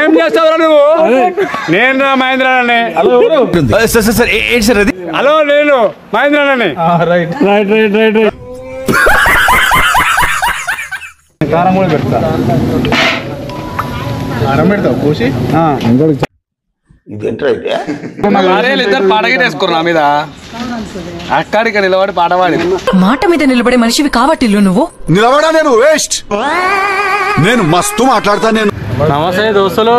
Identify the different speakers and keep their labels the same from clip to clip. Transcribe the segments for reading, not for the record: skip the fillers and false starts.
Speaker 1: ఏం చేస్తావురా నువ్వు? నేను మహేంద్రనే. హలో నేను మహేంద్రనే.
Speaker 2: కారం కూడా పెడతా. కారం పెడతావు కోసి.
Speaker 1: ఇద్దరు పాటకి వేసుకోరు నా మీద. అక్కడికి నిలబడి పాట పాడి
Speaker 3: మాట మీద నిలబడే మనిషివి కాబట్టి నువ్వు
Speaker 4: నిలబడా. నేను వేస్ట్. నేను మస్తు మాట్లాడతా. నేను
Speaker 5: నమస్తే దోస్తులు.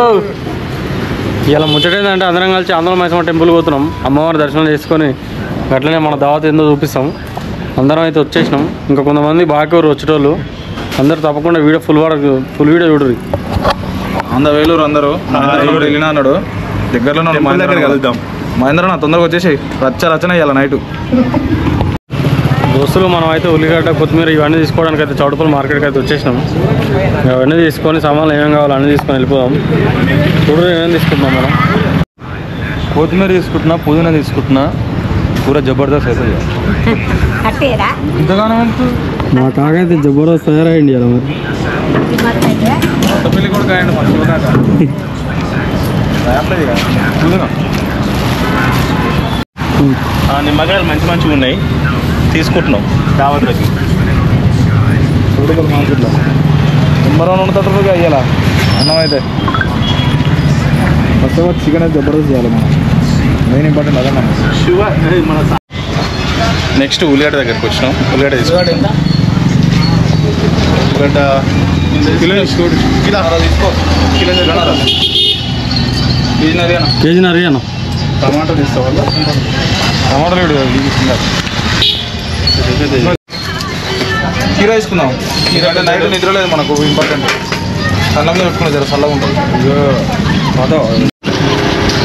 Speaker 5: ఇలా ముచ్చటేందంటే అందరం కలిసి ఆంధ్ర మైసమ్మ టెంపుల్ పోతున్నాం. అమ్మవారి దర్శనం చేసుకొని అట్లనే మన దావత్ ఏందో చూపిస్తాం. అందరం అయితే వచ్చేసినాం. ఇంకా కొంతమంది బాకూరు వచ్చేటోళ్ళు అందరు తప్పకుండా వీడియో ఫుల్ వీడియో చూడరు.
Speaker 2: వేలూరు అందరూ వెళ్ళినా అన్నాడు. దగ్గరలో మహేంద్ర కలుద్దాం. మహేంద్ర నా తొందరగా వచ్చేసి రచ్చన ఇవ్వాలి నైట్.
Speaker 5: దోస్తులు మనం అయితే ఉల్లిగడ్డ కొత్తిమీర ఇవన్నీ తీసుకోవడానికి అయితే చౌడపల్లి మార్కెట్కి అయితే వచ్చేసినాం. ఇవన్నీ తీసుకొని సామాన్లు ఏమేమి కావాలో అన్నీ తీసుకొని వెళ్ళిపోదాం. చూడరు ఏమేమి తీసుకుంటున్నాం మనం.
Speaker 2: కొత్తిమీర తీసుకుంటున్నా, పుదీనా తీసుకుంటున్నా. పూరా జబర్దస్త్ అవుతుంది. ఇంతగానో
Speaker 5: మా కాకైతే జబర్దస్త్ తయారైంది అలా మరి.
Speaker 2: పెళ్లి కూడా కాయండి మన
Speaker 6: నిమ్మకాయలు మంచిగా ఉన్నాయి, తీసుకుంటున్నాం. దావత్లకి
Speaker 2: చౌడపల్లి మార్కెట్లో నెంబర్ 1 ఉండేటట్టుగా అయ్యాలా అన్నం అయితే. ఫస్ట్ ఆఫ్ ఆల్ చికెన్ అయితే జబర్దస్త్ చేయాలి మనం. మెయిన్ ఇంపార్టెంట్ అదే మనం.
Speaker 6: నెక్స్ట్ ఉల్లిగడ్డ దగ్గరికి వచ్చినాం. ఉల్లిగడ్డ తీసుకోండి. ఉల్లిగడ్డ కిలో తీసుకోండి. తీసుకో.
Speaker 5: కేజీన్నర అన్న.
Speaker 2: టమాటా తీసుకోవాలి. టమాటాలు కీరా తీసుకుందాం. కీరా అంటే నైట్ నిద్ర లేదు మనకు, ఇంపార్టెంట్. సల్లంగా పెట్టుకున్నా జర చల్లగా ఉంటుంది.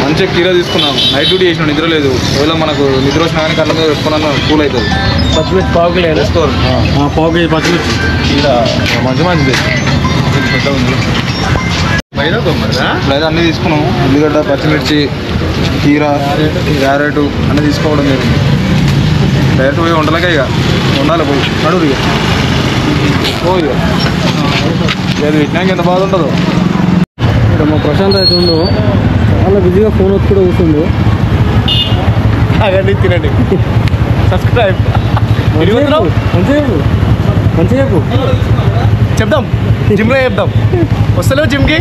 Speaker 2: మంచిగా కీరా తీసుకున్నాం. నైట్ డ్యూటీ చేసిన నిద్ర లేదు. ఒకవేళ మనకు నిద్ర వచ్చినా కానీ కళ్ళ మీద పెట్టుకున్నా కూల్ అవుతుంది.
Speaker 5: పచ్చిమిర్చి పావు కిలో వేసుకోరు. పావు కేజీ పచ్చిమిర్చి.
Speaker 2: కీరా మంచిది పెద్ద ఉంది. లేదా అన్నీ తీసుకున్నాం. ఉల్లిగడ్డ, పచ్చిమిర్చి, కీరా, క్యారెట్ అన్నీ తీసుకోవడం జరిగింది. డైరెక్ట్ పోయి వంటలకే ఇక ఉండాలి. పోయి నడువు ఇక పోయి లేదు విజ్ఞానికి ఎంత బాధ ఉంటుందో.
Speaker 5: ఇక్కడ మా ప్రశాంత్ అయితే ఉండు చాలా బిజీగా ఫోన్ వచ్చి కూడా కూర్చుండు.
Speaker 6: అదండి తినండి. సబ్స్క్రైబ్
Speaker 5: మంచిగా
Speaker 6: చెప్దాం. జిమ్లో చెప్దాం. వస్తలేవు జిమ్కి.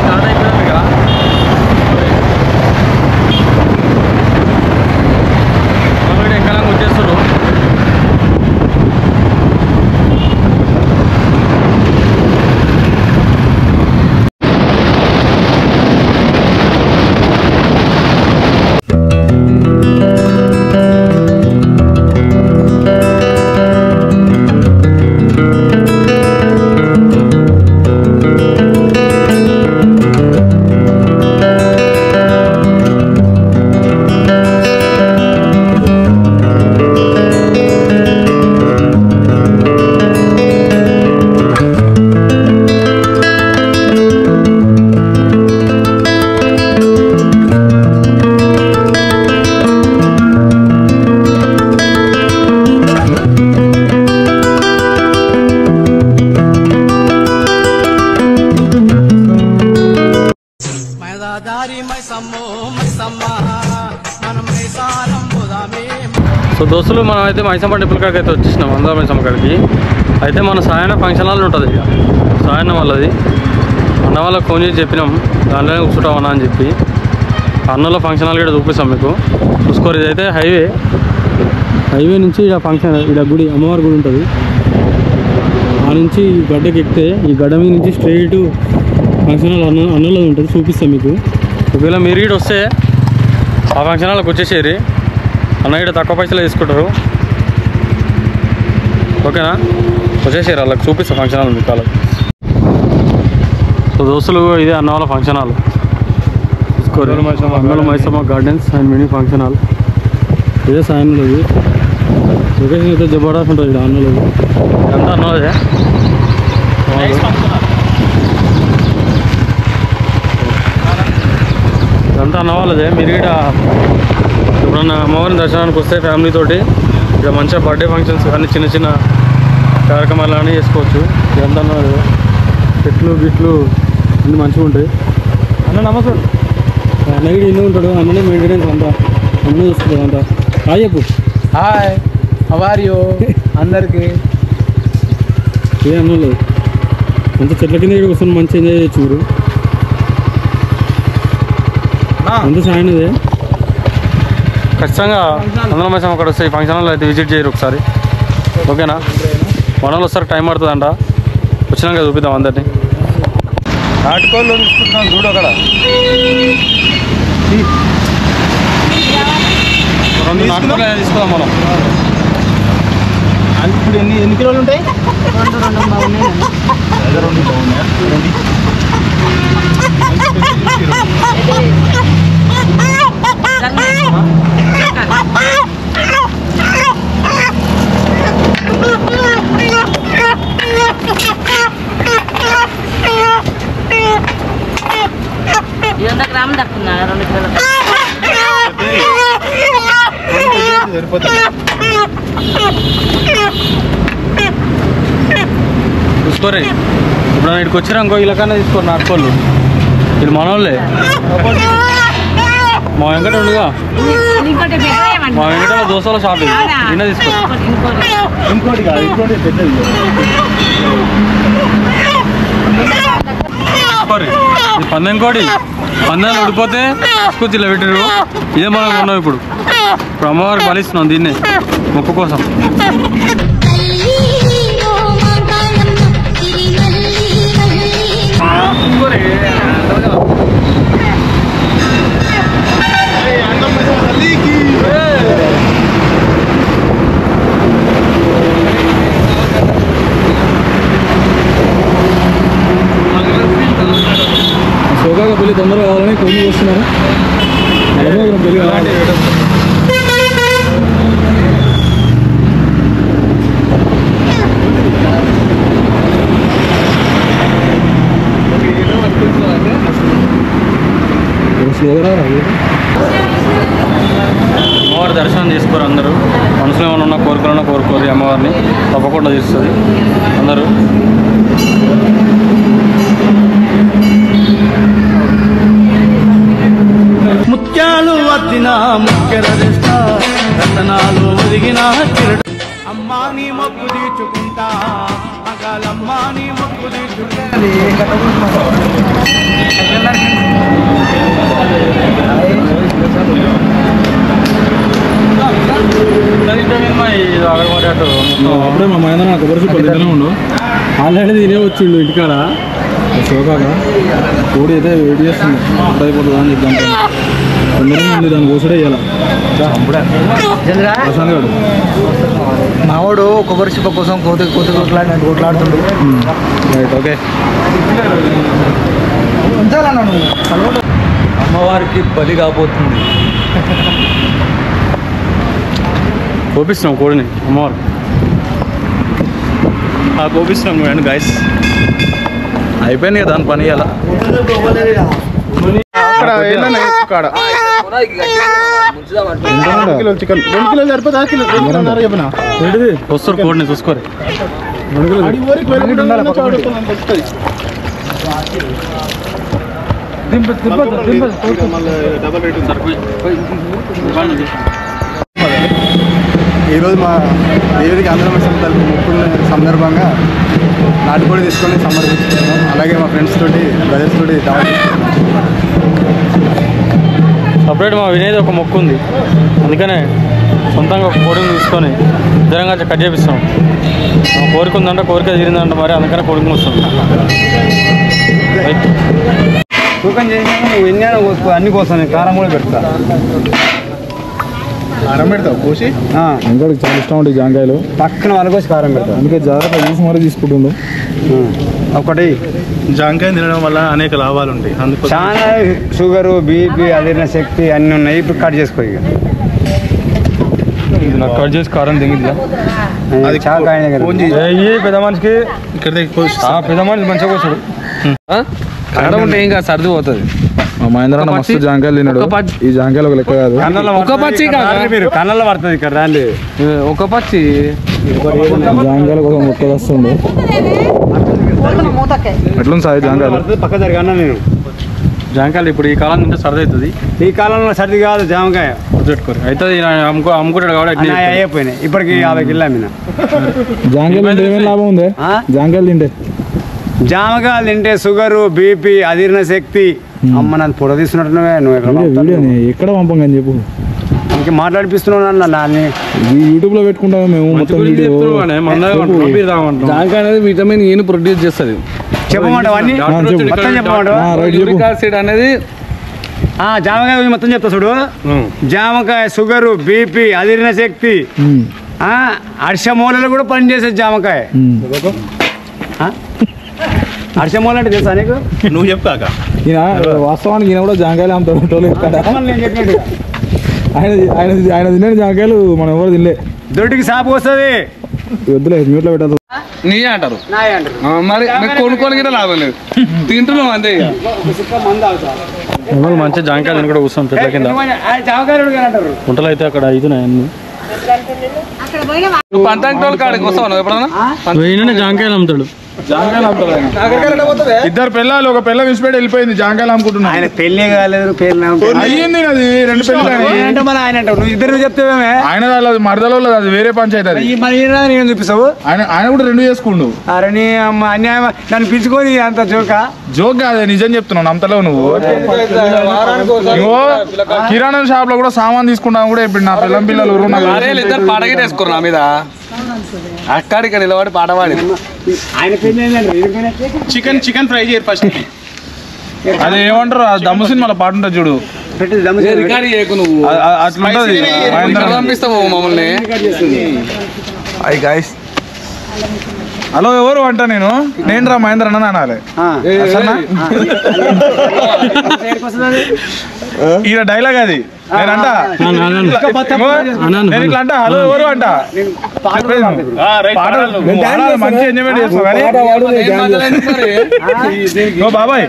Speaker 5: స్టార్ట్ అయిపోయాం ఇక. ఎక్కడ వచ్చేస్తారు. సో దోస్తులు మనం అయితే మైసమ్మ టెంపుల్ కాడికి అయితే వచ్చేసినాం. అందరం మైసమ్మ కాడికి అయితే మన సాయన ఫంక్షన్ హాల్ ఉంటుంది. సాయన్న వాళ్ళది. అన్న వాళ్ళకి ఫోన్ చేసి చెప్పినాం దాంట్లోనే కూర్చుంటాం అన్న అని చెప్పి. అన్నలో ఫంక్షన్ హాల్ కూడా చూపిస్తాం మీకు. చూసుకోరు. ఇదైతే హైవే నుంచి ఇక్కడ ఫంక్షన్ ఇక్కడ గుడి అమ్మవారి గుడి ఉంటుంది. ఆ నుంచి ఈ గడ్డకి ఎక్కితే ఈ గడ్డ మీద నుంచి స్ట్రైట్ ఫంక్షన్ హాల్ అన్నలో ఉంటుంది. చూపిస్తాం మీకు. ఒకవేళ మీరు ఇక్కడ వస్తే ఆ ఫంక్షన్ హాల్కి వచ్చేసేరి. అన్న ఇక్కడ తక్కువ పైసలు తీసుకుంటారు. ఓకేనా? వచ్చేసారు వాళ్ళకి చూపిస్తా ఫంక్షన్ హాల్ మీకు వాళ్ళకి. సో దోస్తులు ఇదే అన్న వాళ్ళ ఫంక్షన్ హాల్. చూసుకోరు. Annala Maisamma gardens and mini function hall. ఇదే సాయంలో ఇది. లొకేషన్ అయితే జబర్దస్త్ ఉంటుంది ఇక్కడ అన్నలో. ఇదంతా అన్నదే. ఇదంతా అన్న వాళ్ళదే. మీరు ఇక్కడ ఎప్పుడన్నా అమ్మవారిని దర్శనానికి వస్తే ఫ్యామిలీతోటి ఇక్కడ మంచిగా బర్త్డే ఫంక్షన్స్ కానీ చిన్న చిన్న కార్యక్రమాలు అన్నీ చేసుకోవచ్చు. ఇదంతా చెట్లు గిట్లు అన్నీ మంచిగా ఉంటాయి. అన్న నమస్తే. అన్నగిడి ఇల్లు ఉంటాడు, అన్ననే మెయింటెనెన్స్ అంతా, అన్నీ చూస్తుంది అంతా. హాయ్ చెప్పు.
Speaker 1: హాయ్, హౌ ఆర్ యూ అందరికి.
Speaker 5: ఏ అన్నలేదు అంత చెట్ల కింద ఇక్కడ వస్తుంది, మంచి ఎంజాయ్ చేయొచ్చు మీరు. అంత సాయనదే. ఖచ్చితంగా అందరం మంచి అక్కడ వస్తాయి ఫంక్షన్ హాల్లో అయితే విజిట్ చేయరు ఒకసారి, ఓకేనా? మనలో వస్తారు, టైం పడుతుందంట, వచ్చినాక చూపిద్దాం అందరినీ.
Speaker 2: నాటుకోళ్ళు తీసుకుంటున్నాం చూడు అక్కడ.
Speaker 5: రెండు నాటుకోళ్ళు తీసుకుందాం మనం.
Speaker 2: ఇప్పుడు ఎన్ని కిలోలు ఉంటాయి? రెండు బాగున్నాయా?
Speaker 7: గ్రామం తక్కువ 2 కిలోలు
Speaker 2: సరిపోతుంది.
Speaker 5: చూసుకోరే, ఇప్పుడు ఇక్కడికి వచ్చినా ఇంకో ఇలాకన్నా తీసుకోరు నాటుకోళ్ళు. వీళ్ళు మనోళ్ళే. మా వెంకట ఉండుగా, మా వెంకట దోశల షాప్ ఇది, నిన్న తీసుకో.
Speaker 2: ఇంకోటి కాదు, ఇంకోటి పెద్దది.
Speaker 5: ఇది పందెం కోడి, పందాలు ఉడిపోతే తీసుకొచ్చి ఇలా పెట్టారు. ఇదే మనం ఉన్నాం ఇప్పుడు. ఇప్పుడు అమ్మవారికి బలిస్తున్నాం దీన్నే మొక్కు కోసం. సోకాగా పెళ్ళి తొందరగా కావాలని కొన్ని వస్తున్నారు. పెళ్ళి కావాలి. అమ్మవారి దర్శనం చేసుకోరు అందరూ. మనసులో ఏమైనా ఉన్న కోరికలున్నా కోరుకోరు, అమ్మవారిని తప్పకుండా తీస్తుంది అందరూ. ముత్యాలు వద్దిన ముఖ్య రతనాలు ఒదిగిన అమ్మా నీ మొక్కు తీర్చుకుంటా, మగాలమ్మా నీ మొక్కు తీర్చుకుంటా. అప్పుడే మా మైన నాకు కొబ్బరి తినే ఉండు. ఆల్రెడీ తినే వచ్చిండు ఇంటికాడ. షోకాగా కోడి అయితే వెయిట్ చేస్తుంది, అయిపోతుందా అని చెప్తాను. అందరం ఉంది, దాన్ని కోసడే ఇవ్వాలి. ప్రశాంత్ గారు
Speaker 1: మావాడు కొబ్బరి చిప్ప కోసం కొట్లాడుతుండు.
Speaker 5: Right, okay.
Speaker 1: అమ్మవారికి బలి కాబోతుంది.
Speaker 5: కోపిస్తున్నాం కోడిని అమ్మవారు.
Speaker 6: కోపిస్తున్నాం చూడండి గైస్.
Speaker 1: అయిపోయింది కదా దాని పని. అలా
Speaker 2: చికెన్ 2 కిలోలు సరిపోతా? చెప్పిన
Speaker 5: వస్తారు కోడిని చూసుకోరు.
Speaker 2: 2 కిలోలు ఈరోజు మా దేవుడికి ఆంధ్రప్రదేశ్ తరపు మొక్కుల సందర్భంగా నాటుకోడి తీసుకొని సమర్పించుకున్నాం. అలాగే మా ఫ్రెండ్స్ తోటి, బ్రదర్స్ తోటి
Speaker 5: సపరేట్ మా వినేది ఒక మొక్కు ఉంది, అందుకనే సొంతంగా ఒక కోడిని తీసుకొని ఇద్దరంగా కట్ చేపిస్తాం. కోరిక ఉందంటే కోరిక తీరిందంటే మరి, అందుకనే కోడికి వస్తుంది.
Speaker 2: తూకం చేసినాక నువ్వు ఎన్ని కోసుకో, అన్ని కోసం కారం కూడా పెడతా. కారం పెడతావు కోసి?
Speaker 5: ఇంకా చాలా ఇష్టం ఉంటుంది జాంకాయలు.
Speaker 2: పక్కన వాళ్ళ కోసి కారం పెడతావు.
Speaker 5: అందుకే జాగ్రత్త చూసి మరీ తీసుకుంటుండు.
Speaker 2: ఒకటి
Speaker 6: జాంకాయ తినడం వల్ల అనేక లాభాలు ఉంటాయి. అందుకు
Speaker 2: చాలా షుగరు, బీపీ, అదిరిన శక్తి అన్నీ ఉన్నాయి. ఇప్పుడు కట్ చేసుకో. ఇక
Speaker 5: నాకు కట్ చేసి కారం దిగింది.
Speaker 2: అది చాలా
Speaker 5: పెద్ద మనిషికి
Speaker 6: ఇక్కడ
Speaker 5: పెద్ద మనిషి మంచిగా కూర్చోడు.
Speaker 1: కారం ఉంటే ఇంకా సర్ది పోతుంది.
Speaker 5: మహేంద్ర మస్తు జాంకాయలు తిన్నాడు. ఈ జాంకాయలు ఒక లెక్క కాదు.
Speaker 1: ఒక పచ్చి
Speaker 2: మీరు కళ్ళల్లో పడుతుంది ఇక్కడ రాండి.
Speaker 1: ఒక పచ్చి
Speaker 2: జాంకాయల కోసం మొక్కలు వస్తుంది. ఎట్లుంది సార్ జాంకాయలు?
Speaker 8: పక్క జరిగా అన్నా నేను
Speaker 5: జామకాయలు ఇప్పుడు ఈ కాలం తింటే సర్ది అవుతుంది.
Speaker 8: ఈ కాలంలో సర్ది కాదు జామకాయ
Speaker 5: పెట్టుకోరు అయితే అమ్ముకుంటాడు కాబట్టి
Speaker 8: అయిపోయినాయి. ఇప్పటికి 50 కిలో అమ్మిన.
Speaker 2: జాంకాయలు తింటే ఏమేమి లాభం ఉంది? జాంకాయలు తింటే
Speaker 8: జామకాయలు తింటే షుగరు, బీపీ, అజీర్ణ శక్తి. అమ్మ నన్ను పొడ తీస్తున్నట్టున్నావే నువ్వు.
Speaker 2: ఎక్కడ పంపం కానీ చెప్పు.
Speaker 8: ఇంక మాట్లాడిపిస్తున్నావు నాన్ని.
Speaker 2: యూట్యూబ్ లో పెట్టుకుంటాము మేము మొత్తం
Speaker 1: జాంకాయ అనేది విటమిన్ E ప్రొడ్యూస్ చేస్తుంది.
Speaker 8: చెప్పమంటావా అన్ని మొత్తం చెప్పమంటావా?
Speaker 1: యూరిక్ యాసిడ్ అనేది
Speaker 8: జామకాయ గురించి మొత్తం చెప్తా చూడు. జామకాయ షుగరు, బీపీ, అజీర్ణ శక్తి, అర్షమూలలు కూడా పనిచేసేది జామకాయ. అర్షమూల అంటే తెలుసా నీకు?
Speaker 6: నువ్వు చెప్పు కాక.
Speaker 2: ఈయన వాస్తవానికి ఈయన కూడా జాంకాయలు అమ్ముతాడు. ఆయన తినే జాంకాయలు మనం ఎవరు తినలే.
Speaker 8: దొడ్డికి సాపు వస్తుంది.
Speaker 2: వద్దులే మ్యూట్లో పెట్టదు.
Speaker 1: నీ అంటారు మరి కొనుక్కోని లాభం లేదు. తింటున్నాం అంతే.
Speaker 5: మంచి జాంకాయలు తిని కూడా కూర్చొని చెట్ల కింద. గుంటలు అయితే అక్కడ అవుతున్నాయి అన్ని.
Speaker 1: పంతంటోళ్ళు కాడికి వస్తావు ఎప్పుడన్నా?
Speaker 5: జాంకాయలు అమ్ముతాడు.
Speaker 2: ఇద్దరు పిల్లలు, ఒక పిల్ల విసిపెట్టి వెళ్ళిపోయింది. జాంకాయలు అమ్ముకుంటున్నా.
Speaker 8: ఆయన పెళ్ళే కాలేదు,
Speaker 2: అయ్యింది. అది 2 పెళ్ళి
Speaker 8: ఆయన నువ్వు ఇద్దరు చెప్తావేమే.
Speaker 2: ఆయన మరదలో అది వేరే పంచాయతీ. అది
Speaker 8: నేను చూపిస్తావు.
Speaker 2: ఆయన కూడా 2 చేసుకుండు.
Speaker 8: అరే నీ అన్యాయం నన్ను పిలుచుకొని అంత
Speaker 2: జోక్ కాదే, నిజం చెప్తున్నావు. నమ్మతలేవు నువ్వు. కిరాణా షాప్ లో కూడా సామాన్ తీసుకుంటాను కూడా ఇప్పుడు నా పిల్లలు
Speaker 1: ఇద్దరు పడగేసుకున్నారు నా మీద. అక్కడికి నిలబడి పాడవాడి
Speaker 6: చికెన్ ఫ్రై చేయరు ఫస్ట్.
Speaker 2: అది ఏమంటారు దమ్ము సినిమాలో పాట ఉంటుంది చూడు.
Speaker 1: నువ్వు
Speaker 2: అట్లుంటది.
Speaker 1: పంపిస్తావు మమ్మల్ని.
Speaker 2: Hi guys. హలో ఎవరు అంట? నేను రా మహేంద్ర అన్న అనాలి. ఈయన డైలాగ్ అది. నేనంట నేను ఇట్లా అంట, హలో ఎవరు అంట. మంచి ఎంజాయ్మెంట్ చేస్తావు కానీ బాబాయ్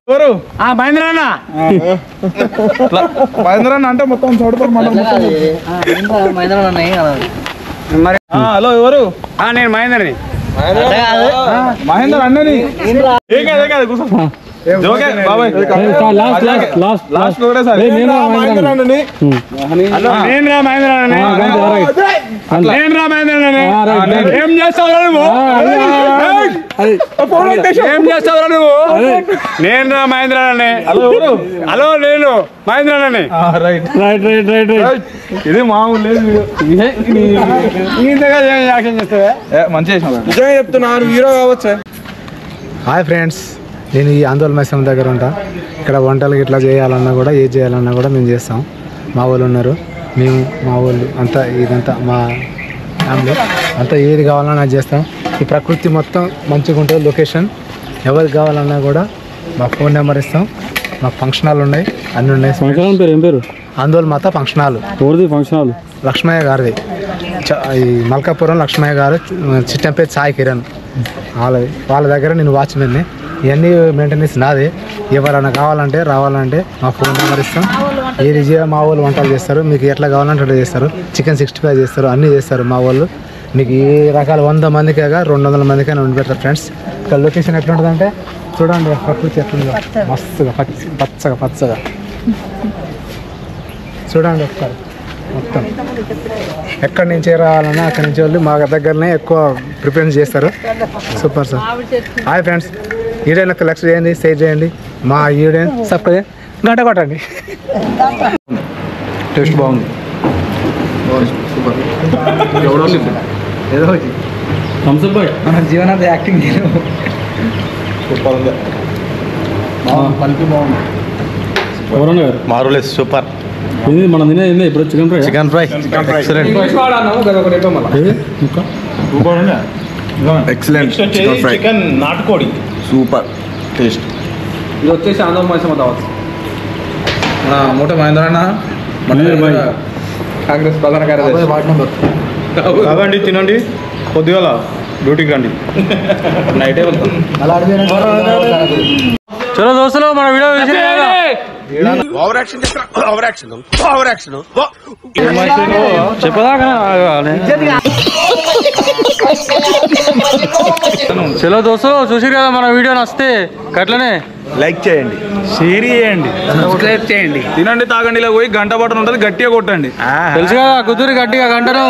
Speaker 2: ఎవరు?
Speaker 8: మహేంద్ర అన్న.
Speaker 2: మహేంద్ర అన్న అంటే మొత్తం చోటుపడి మరి. హలో ఎవరు?
Speaker 8: నేను మహేంద్రని.
Speaker 2: మహేంద్ర అన్నని. ఏం కాదు కూర్చో. బాబాయ్ లాస్ట్ కూడా సరే. ఏం చేస్తావు నువ్వు?
Speaker 8: ఏం చేస్తావు నువ్వు? నేను రా మహేంద్రని. హలో నేను మహేంద్రని.
Speaker 2: ఇది మామూలు లేదు.
Speaker 8: యాక్షన్ చేస్తావే.
Speaker 2: మంచిగా నిజంగా చెప్తున్నాను. హీరో కావచ్చు.
Speaker 8: హాయ్ ఫ్రెండ్స్, నేను ఈ ఆందోళన మైసం దగ్గర ఉంటా. ఇక్కడ వంటలు ఇట్లా చేయాలన్నా కూడా, ఏది చేయాలన్నా కూడా మేము చేస్తాం. మా వాళ్ళు ఉన్నారు, మేము మా వాళ్ళు అంతా, ఇదంతా మా ఫ్యామిలీ అంతా. ఏది కావాలన్నా చేస్తాం. ఈ ప్రకృతి మొత్తం మంచిగా ఉంటుంది. లొకేషన్ ఎవరికి కావాలన్నా కూడా మా ఫోన్ నెంబర్ ఇస్తాం. మాకు ఫంక్షన్ హాల్ ఉన్నాయి, అన్నీ ఉన్నాయి.
Speaker 5: ఫంక్షన్ పేరు ఏం పేరు?
Speaker 8: ఆందోళన మాత ఫంక్షన్ హాల్.
Speaker 5: ఎవరిది ఫంక్షన్ హాల్?
Speaker 8: లక్ష్మయ్య గారిది. ఈ మల్కాపురం లక్ష్మయ్య గారు, చిట్టంపేట సాయి కిరణ్ వాళ్ళ దగ్గర నేను వాచ్మెన్ని. ఇవన్నీ మెయింటెనెన్స్ నాదే. ఎవరైనా కావాలంటే రావాలంటే మా ఫోన్ నెంబర్ ఇస్తాం. ఏది మా వాళ్ళు వంటలు చేస్తారు. మీకు ఎట్లా కావాలంటే అట్లా చేస్తారు. చికెన్ 65 చేస్తారు, అన్నీ చేస్తారు మా వాళ్ళు. మీకు ఏ రకాల 100 మందికేగా 200 మందికైనా ఉండి పెడతారు ఫ్రెండ్స్. ఇక్కడ లొకేషన్ ఎట్లుంటుందంటే చూడండి, ప్రకృతి ఎట్లుందో మస్తుగా పచ్చగా చూడండి ఒకసారి. మొత్తం ఎక్కడి నుంచి రావాలన్నా అక్కడి నుంచి వెళ్ళి మా దగ్గరనే ఎక్కువ ప్రిఫరెన్స్ చేస్తారు. Super sir. హాయ్ ఫ్రెండ్స్, వీడియోని లెక్చర్ చేయండి, షేర్ చేయండి. మా వీడియోని సబ్స్క్రైబ్ గంట కొట్టండి.
Speaker 2: టేస్ట్ బాగుంది.
Speaker 8: ఏదో జీవనాథ్ యాక్టింగ్
Speaker 2: సూపర్ ఉంది.
Speaker 5: ఎవరన్నా గారు
Speaker 6: మారులేస్ సూపర్.
Speaker 5: ఇది మనం తినేది ఇప్పుడు chicken fry.
Speaker 6: Excellent.
Speaker 4: Excellent
Speaker 6: chicken నాటుకోడి
Speaker 4: సూపర్ టేస్ట్.
Speaker 1: ఇది వచ్చేసి ఆంధ్ర మైసమ్మ దావత్.
Speaker 2: మూట మహేంద్ర అన్న
Speaker 1: కాంగ్రెస్ ప్రధాన కార్యదర్శి.
Speaker 6: కాదండి, తినండి. పొద్దుగాల డ్యూటీకి రండి, నైటే వెళ్తాం.
Speaker 5: చలో దోస్తులు, మన వీడియో చెప్పదాకా చలో దోస్తులు చూసి కదా మన వీడియో నచ్చితే గట్లనే
Speaker 6: లైక్ చేయండి, షేర్ చేయండి,
Speaker 1: సబ్స్క్రైబ్ చేయండి.
Speaker 2: తినండి తాగండి ఇలా పోయి గంట బట్టన్ ఉంటుంది గట్టిగా కొట్టండి.
Speaker 5: తెలుసు కదా కుదురు గట్టిగా గంటను